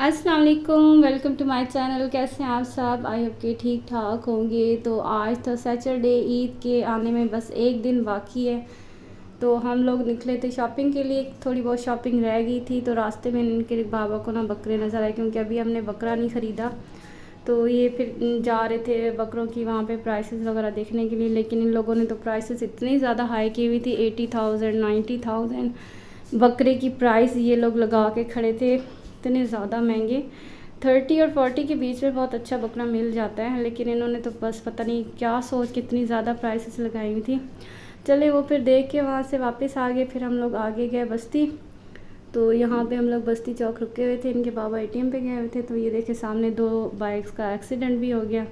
अस्सलाम वालेकुम, welcome to my channel. कैसे हैं आप सब? आई होप कि ठीक ठाक होंगे। तो आज तो सैटरडे, ईद के आने में बस एक दिन बाकी है। तो हम लोग निकले थे शॉपिंग के लिए, थोड़ी बहुत शॉपिंग रह गई थी। तो रास्ते में इनके बाबा को ना बकरे नज़र आए, क्योंकि अभी हमने बकरा नहीं ख़रीदा। तो ये फिर जा रहे थे बकरों की वहाँ पे प्राइसेस वगैरह देखने के लिए, लेकिन इन लोगों ने तो प्राइसेस इतनी ज़्यादा हाई की हुई थी। 80,000 90,000 बकरे की प्राइस ये लोग लगा के खड़े थे, इतने ज़्यादा महंगे। 30 और 40 के बीच में बहुत अच्छा बकरा मिल जाता है, लेकिन इन्होंने तो बस पता नहीं क्या सोच के इतनी ज़्यादा प्राइसेस लगाई हुई थी। चले वो फिर देख के वहाँ से वापस आ गए। फिर हम लोग आगे गए बस्ती। तो यहाँ पे हम लोग बस्ती चौक रुके हुए थे, इनके बाबा एटीएम पे गए हुए थे। तो ये देखे सामने 2 बाइक्स का एक्सीडेंट भी हो गया।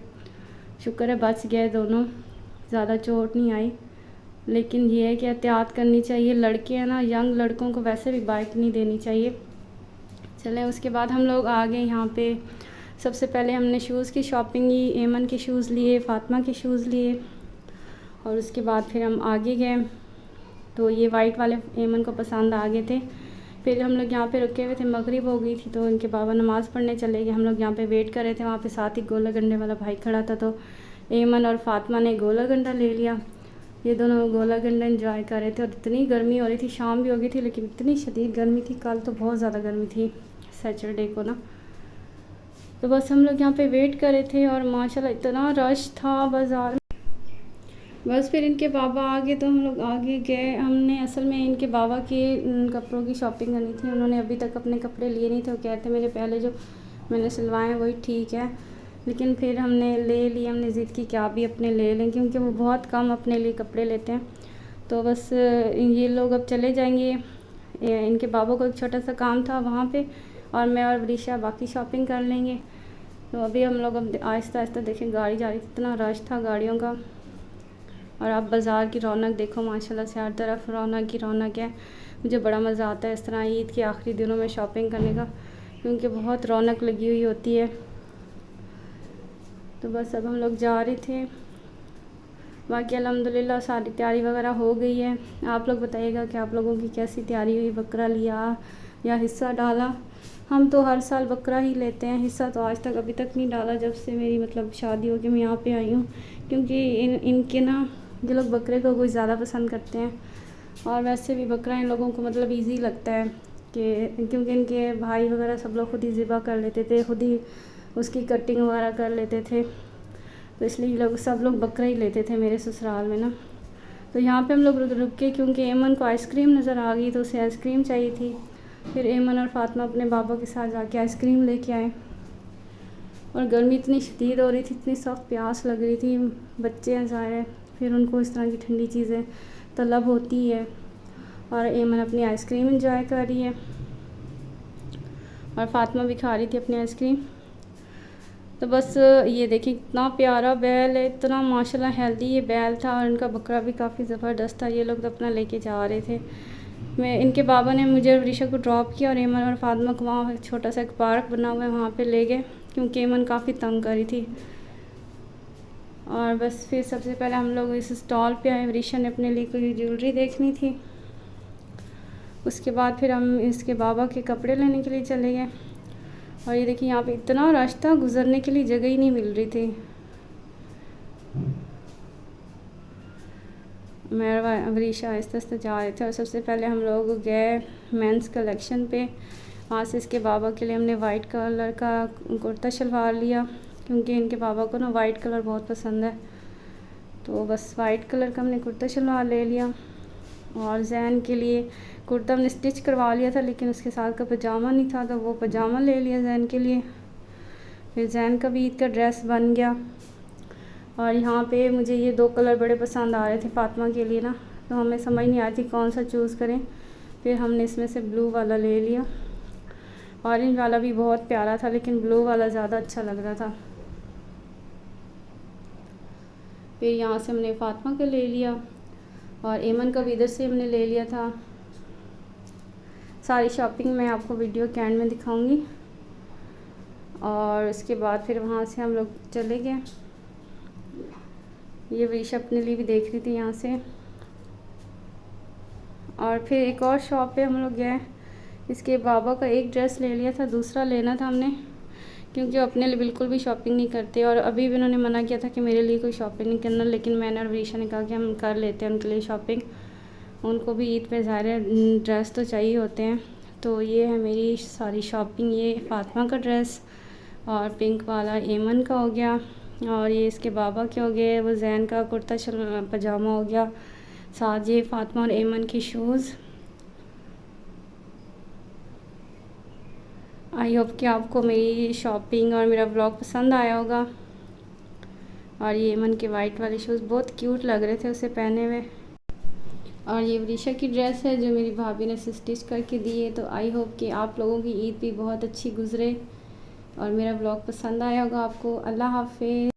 शुक्र है बच गए दोनों, ज़्यादा चोट नहीं आई। लेकिन ये है कि एहतियात करनी चाहिए। लड़के हैं ना, यंग लड़कों को वैसे भी बाइक नहीं देनी चाहिए। चलें उसके बाद हम लोग आ गए यहाँ पे। सबसे पहले हमने शूज़ की शॉपिंग की, एमन के शूज़ लिए, फ़ातिमा के शूज़ लिए, और उसके बाद फिर हम आगे गए। तो ये वाइट वाले एमन को पसंद आ गए थे। फिर हम लोग यहाँ पे रुके हुए थे, मगरिब हो गई थी तो इनके बाबा नमाज़ पढ़ने चले गए। हम लोग यहाँ पे वेट कर रहे थे, वहाँ पे साथ ही गोला गंडे वाला भाई खड़ा था। तो एमन और फ़ातिमा ने गोला गंडा ले लिया। ये दोनों गोला गंडा इंजॉय कर रहे थे। और इतनी गर्मी हो रही थी, शाम भी हो गई थी, लेकिन इतनी शदीद गर्मी थी। कल तो बहुत ज़्यादा गर्मी थी सैटरडे को ना। तो बस हम लोग यहाँ पे वेट कर रहे थे, और माशाल्लाह इतना रश था बाज़ार। बस फिर इनके बाबा आ गए तो हम लोग आगे गए। हमने असल में इनके बाबा के कपड़ों की शॉपिंग करनी थी। उन्होंने अभी तक अपने कपड़े लिए नहीं थे। वो कहते मेरे पहले जो मैंने सिलवाए हैं वही ठीक है। लेकिन फिर हमने ले लिए, हमने ज़िद की क्या भी अपने ले लें, क्योंकि वो बहुत कम अपने लिए कपड़े लेते हैं। तो बस ये लोग अब चले जाएंगे। इनके बाबा को एक छोटा सा काम था वहाँ पे, और मैं और वरीशा बाकी शॉपिंग कर लेंगे। तो अभी हम लोग अब आहिस्ता आहिस्ता देखें, गाड़ी जा रही थी, इतना रश था गाड़ियों का। और आप बाज़ार की रौनक देखो, माशाल्लाह से हर तरफ रौनक ही रौनक है। मुझे बड़ा मज़ा आता है इस तरह ईद के आखिरी दिनों में शॉपिंग करने का, क्योंकि बहुत रौनक लगी हुई होती है। तो बस अब हम लोग जा रहे थे। बाकी अल्हम्दुलिल्लाह सारी तैयारी वगैरह हो गई है। आप लोग बताइएगा कि आप लोगों की कैसी तैयारी हुई, बकरा लिया या हिस्सा डाला। हम तो हर साल बकरा ही लेते हैं, हिस्सा तो आज तक अभी तक नहीं डाला, जब से मेरी मतलब शादी हो गई मैं यहाँ पे आई हूँ। क्योंकि इनके ना ये लोग बकरे को कुछ ज़्यादा पसंद करते हैं, और वैसे भी बकरा इन लोगों को मतलब ईज़ी लगता है कि क्योंकि इनके भाई वगैरह सब लोग खुद ही ज़िबा कर लेते थे, खुद ही उसकी कटिंग वगैरह कर लेते थे। तो इसलिए लोग सब लोग बकरा ही लेते थे मेरे ससुराल में ना। तो यहाँ पे हम लोग रुक के, क्योंकि एमन को आइसक्रीम नज़र आ गई तो उसे आइसक्रीम चाहिए थी। फिर एमन और फ़ातिमा अपने बाबा के साथ जाके आइसक्रीम लेके आए। और गर्मी इतनी शदीद हो रही थी, इतनी सख्त प्यास लग रही थी। बच्चे हैं ज़ाहिर, फिर उनको इस तरह की ठंडी चीज़ें तलब होती है। और एमन अपनी आइसक्रीम इंजॉय कर रही है, और फ़ातिमा भी खा रही थी अपनी आइसक्रीम। तो बस ये देखिए कितना प्यारा बैल है, इतना माशाल्लाह हेल्दी ये बैल था। और इनका बकरा भी काफ़ी ज़बरदस्त था। ये लोग तो अपना लेके जा रहे थे। मैं इनके बाबा ने मुझे और वरीशा को ड्रॉप किया, और एमन और फ़ातिमा को वहाँ छोटा सा एक पार्क बना हुआ है वहाँ पे ले गए, क्योंकि एमन काफ़ी तंग कर रही थी। और बस फिर सबसे पहले हम लोग इस स्टॉल पे आए। वरीशा ने अपने लिए कोई ज्वेलरी देखनी थी। उसके बाद फिर हम इसके बाबा के कपड़े लेने के लिए चले गए। और ये देखिए यहाँ पे इतना रश था, गुज़रने के लिए जगह ही नहीं मिल रही थी। मैं और वरीशा आहिस्ते आहिस्ते जा रहे थे। और सबसे पहले हम लोग गए मेंस कलेक्शन पे। वहाँ से इसके बाबा के लिए हमने वाइट कलर का कुर्ता शलवार लिया, क्योंकि इनके बाबा को ना वाइट कलर बहुत पसंद है। तो बस वाइट कलर का हमने कुर्ता शलवार ले लिया। और जैन के लिए कुर्ता हमने स्टिच करवा लिया था, लेकिन उसके साथ का पजामा नहीं था, तो वो पजामा ले लिया जैन के लिए। फिर जैन का भी ईद का ड्रेस बन गया। और यहाँ पे मुझे ये 2 कलर बड़े पसंद आ रहे थे फ़ातिमा के लिए ना, तो हमें समझ नहीं आ रही थी कौन सा चूज़ करें। फिर हमने इसमें से ब्लू वाला ले लिया। ऑरेंज वाला भी बहुत प्यारा था, लेकिन ब्लू वाला ज़्यादा अच्छा लग रहा था। फिर यहाँ से हमने फ़ातिमा का ले लिया, और एमन का भी इधर से हमने ले लिया था। सारी शॉपिंग मैं आपको वीडियो के एंड में दिखाऊंगी। और उसके बाद फिर वहाँ से हम लोग चले गए। ये विश अपने लिए भी देख रही थी यहाँ से। और फिर एक और शॉप पे हम लोग गए, इसके बाबा का एक ड्रेस ले लिया था, दूसरा लेना था हमने, क्योंकि वो अपने लिए बिल्कुल भी शॉपिंग नहीं करते। और अभी भी उन्होंने मना किया था कि मेरे लिए कोई शॉपिंग नहीं करना, लेकिन मैंने और विदिशा ने कहा कि हम कर लेते हैं उनके लिए शॉपिंग। उनको भी ईद पे ज़ाहिर है ड्रेस तो चाहिए होते हैं। तो ये है मेरी सारी शॉपिंग। ये फ़ातिमा का ड्रेस और पिंक वाला एमन का हो गया, और ये इसके बाबा के हो गए, वो जैन का कुर्ता पजामा हो गया, साथ ये फ़ातिमा और एमन के शूज़। आई होप कि आपको मेरी शॉपिंग और मेरा ब्लॉग पसंद आया होगा। और ये एमन के वाइट वाले शूज़ बहुत क्यूट लग रहे थे उसे पहने हुए। और ये विदिशा की ड्रेस है जो मेरी भाभी ने स्टिच करके दी है। तो आई होप कि आप लोगों की ईद भी बहुत अच्छी गुजरे और मेरा ब्लॉग पसंद आया होगा आपको। अल्लाह हाफ़िज़।